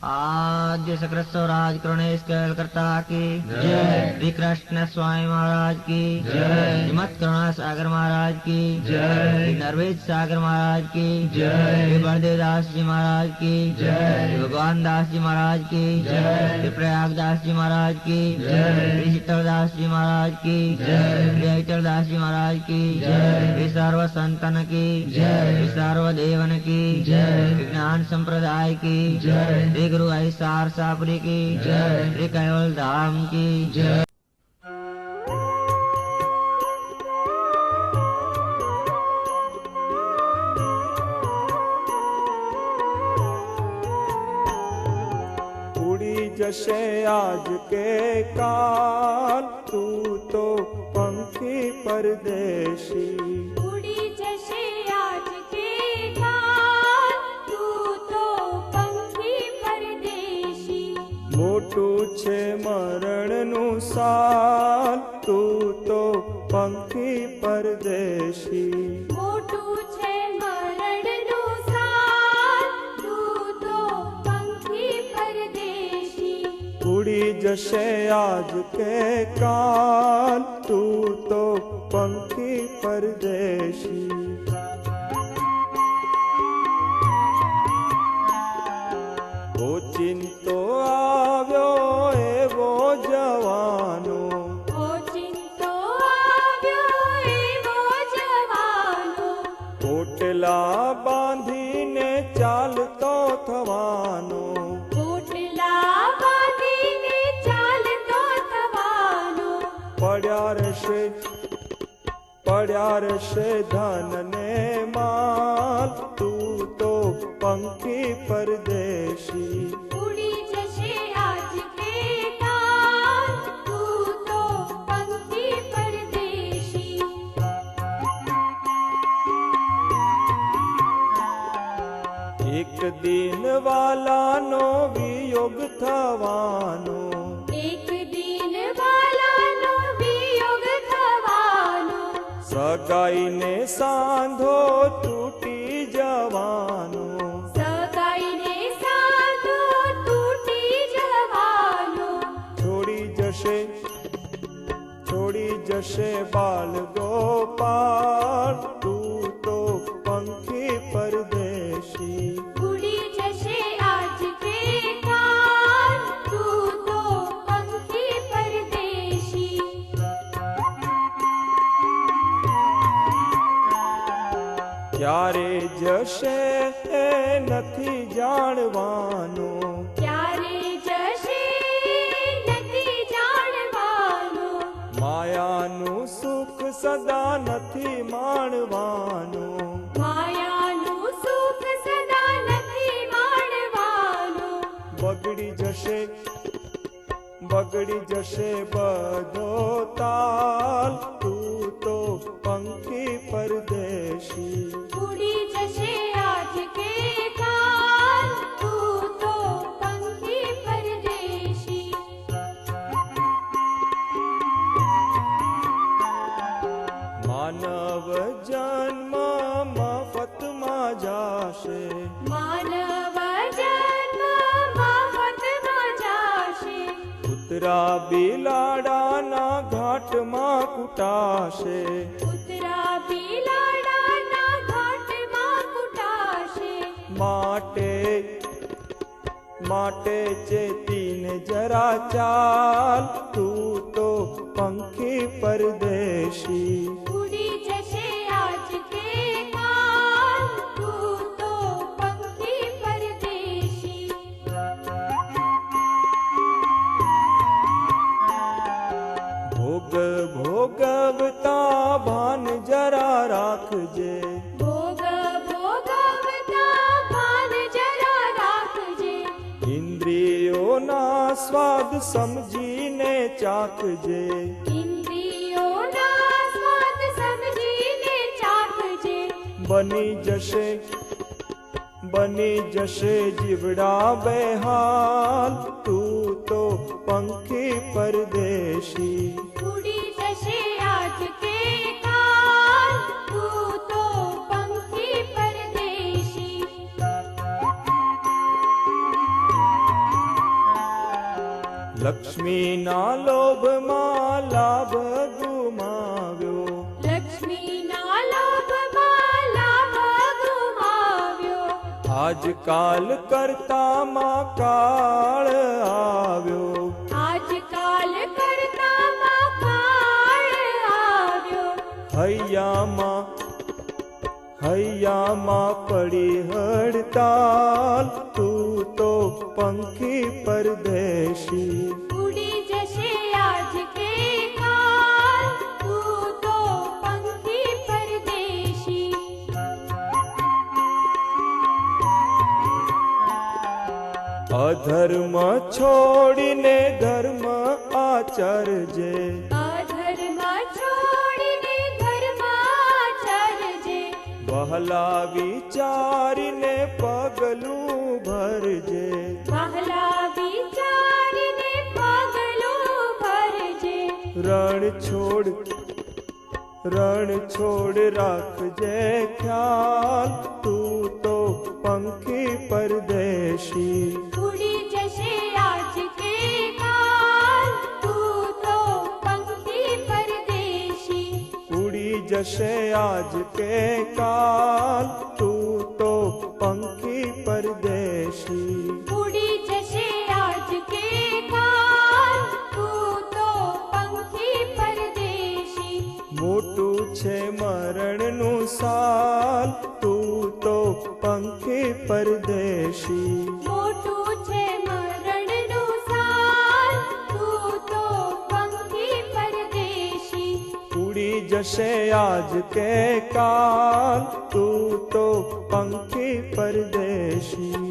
आद्य सक्रस्व राज करुणेश करता की जय। श्री कृष्ण स्वामी महाराज की जय। हिम्मत करुणा सागर महाराज की जय। नरवेद सागर महाराज की जय। बलदेव दास जी महाराज की जय। भगवान दास जी महाराज की जय। प्रयाग दास जी महाराज की जय। शीतल दास जी महाराज की जय। अटल दास जी महाराज की जय। सर्व संतन की जय। सर्व देवन की जय। ज्ञान संप्रदाय की जय। श्री गुरु ऐसार सापुरी की जय। श्री कैवल धाम की जय। उड़ी जैसे आज के काल तू तो पंखी परदेशी। उड़ी जैसे आज के काल तू तो पंखी परदेशी। मोटू छे मरणनु साल तू तो पंखी परदेशी। मोटू छे मरणनु साल तू तो पंखी परदेशी। उड़ी जैसे आज के काल तू तो पंखी परदेशी। ओचिंतो આવ્યો એવો જવાનો। ओचिंतो આવ્યો એવો જવાનો। ઓટલા બાંધીને ચાલતો થવાનો। ઓટલા બાંધીને ચાલતો થવાનો। પડ્યા રહેશે ધન ને માલ તું તો पंखी परदेशी। उड़ी जैसे आज के काल तू तो पंखी परदेशी। एक दिन वालानो वियोग थवानो। एक दिन वालानो वियोग थवानो। सगाईने सांधो तूटी जवानो। सगाईने सांधो तूटी जवानो। छोड़ी जशे बाल गोपाल तू तो पंखी परदेशी। उड़ी जैसे आज के काल तू तो पंखी परदेशी। क्यारे जशे નથી જાણવાનો। ક્યારે જશે નથી જાણવાનો। માયાનું સુખ સદા નથી માણવાનો। માયાનું સુખ સદા નથી માણવાનો। બગડી જશે બધો તાલ તું તો पंखी परदेशी। उड़ी जैसे आज के काल तू तो पंखी परदेशी। मानव जन्म મફતમાં જાશે। मानव जन्म મફતમાં જાશે। કૂતરા બિલાડાના ઘાટમાં કૂટાશે। કૂતરા બિલાડાના ઘાટમાં કૂટાશે। માટે ચેતીને જરા ચાલ તું તો पंखी परदेशी। उड़ी जैसे आज के काल तू तो पंखी परदेशी। ભોગવતા ભાન જરા રાખજે। ભોગવતા ભાન જરા રાખજે। ઇન્દ્રિયોના સ્વાદ સમજીને ચાખજે। ઇન્દ્રિયોના સ્વાદ સમજીને ચાખજે। બની જશે જીવડા બેહાલ તું તો पंखी परदेशी। उड़ी जैसे आज के काल तू तो पंखी परदेशी। લક્ષ્મીના લોભમાં લાભ ગુમાવ્યો, લક્ષ્મીના લોભમાં લાભ ગુમાવ્યો. આજકાલ કરતામાં કાળ આવ્યો, આજકાલ કરતામાં કાળ આવ્યો. હૈયામાં પડી હડતાલ, તું તો પંખી પરદેશી. ઉડી જશે આજ કે કાલ, તું તો પંખી પરદેશી. અધર્મ છોડીને ધર્મ આચરજે, અધર્મ છોડીને ધર્મ આચરજે. વહલા વિચારીને પગલું ભરજે, વહલા વિચારીને પગલું ભરજે. રણ છોડ રાખજે ખ્યાલ, તું તો પંખી પરદેશી. ઉડી જશે આજ કે કાલ, તું તો પંખી પરદેશી. ઉડી જશે આજ કે કાલ, તું તો પંખી પરદેશી. ઉડી જશે આજ કે કાલ, તું તો પંખી પરદેશી. મોટું છે મરણનું સાલ, તું તો પંખી પરદેશી. મોટું છે મરણનું સાલ, તું તો પંખી પરદેશી. ઉડી જશે આજ કે કાલ, તું તો પંખી પરદેશી.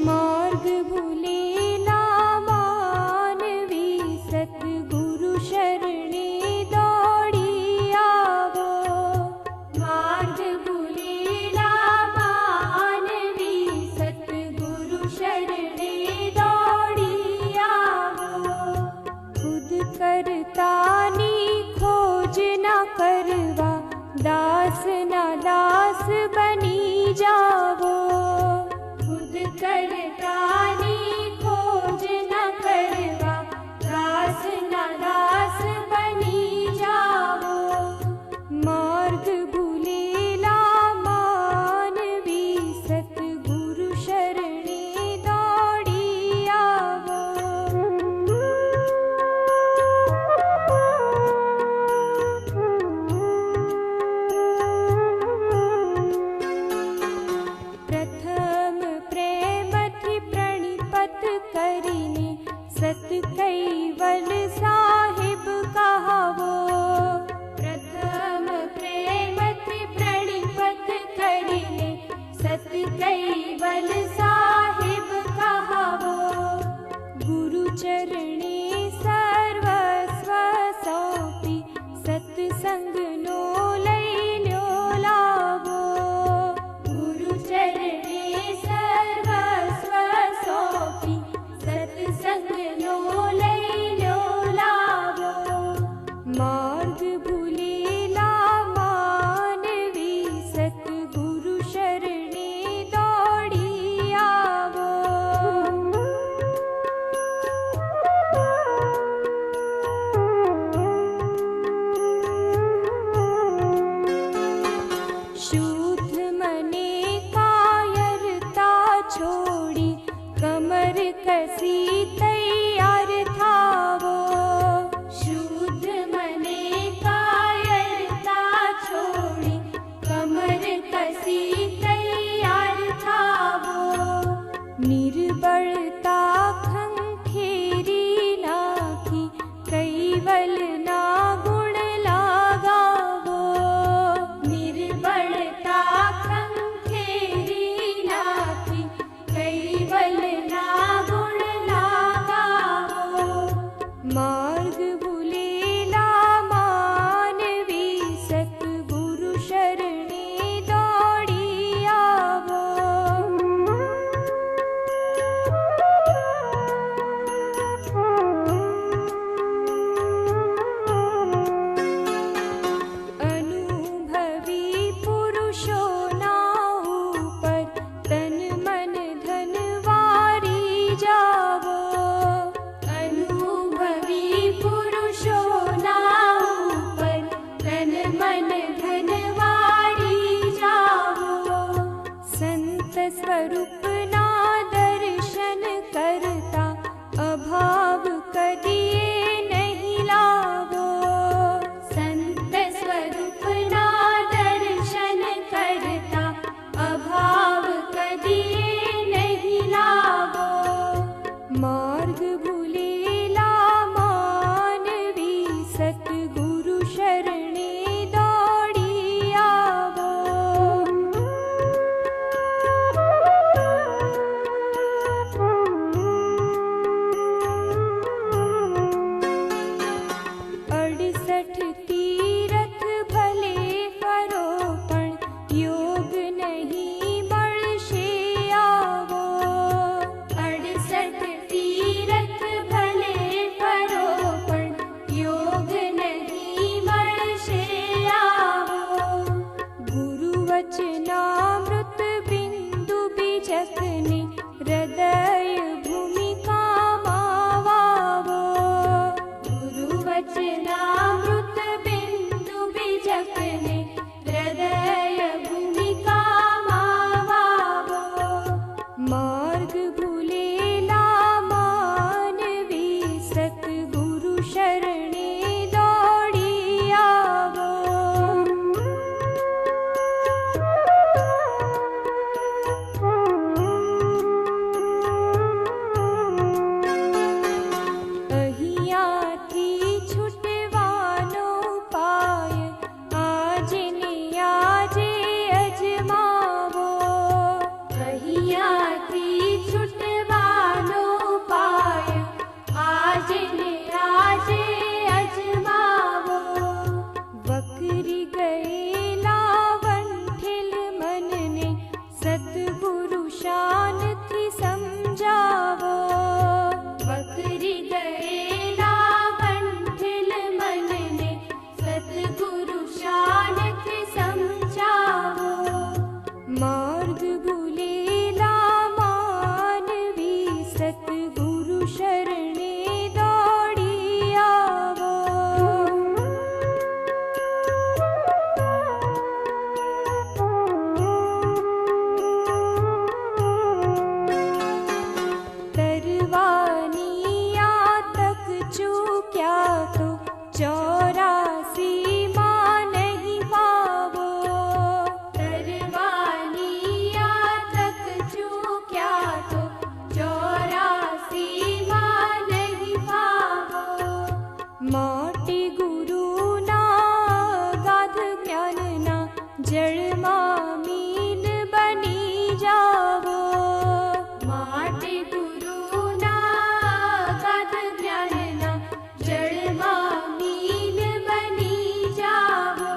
માર્ગ ભૂલેલા માનવી સતગુરુ શરણે દોડી આવો. માર્ગ ભૂલેલા માનવી સતગુરુ શરણે દોડી આવો. ખુદ કરતાની ખોજ ના કરવા, દાસના દાસ બની જાવો. ખુદ કરતાની ખોજ ન કરવા, દાસના દાસ બની જાવો. માર્ગ ભૂલેલા માનવી સતગુરુ શરણે દોડી આવો. પ્રથમ પ્રેમથી પ્રણિપત मन धनवाड़ी जावो। संत स्वरूप ना दर्शन करता अभाव कदिए नहीं लावो। संत स्वरूप ना दर्शन करता अभाव कदिए नहीं लावो। मार्ग भूलेला मानवी सतगुरु शरणे दौड़ी आवो। अड़सठ तीरथ भले करो पण योग नहीं મળશે आवो। अड़सठ तीरथ भले करो पण योग नहीं મળશે आवो। गुरु वचनामृत बिंदु बीजकने हृदय भूमिका मावावो। गुरु वचनामृत बिंदु बीजकने हृदय भूमिका मावावो। मार्ग भूलेला मानवी सतगुरु शरणे दौड़ी आवो। અહીંયાથી છૂટવાનો ઉપાય આજે ને આજે અજમાવો। અહીંયાથી છૂટવાનો ઉપાય આજે ને આજે અજમાવો। વકરી ગયેલા વંઠેલ મનને સદગુરુ શાનથી સમજાવો। વકરી ગયેલા વંઠેલ મનને સદગુરુ શાનથી સમજાવો। માર્ગ ભૂલેલા માનવી સતગુરુ શરણે દોડી आवो। तरवानी आतक चूक्या तो 84 માં નહીં પાવો। तरवानी आतक चूक्या तो 84 માં નહીં પાવો। મોટી ગુરુના ગાધ જ્ઞાનના જળમાં મીન બની જાવો। મોટી ગુરુના ગાધ જ્ઞાનના જળમાં મીન બની જાવો।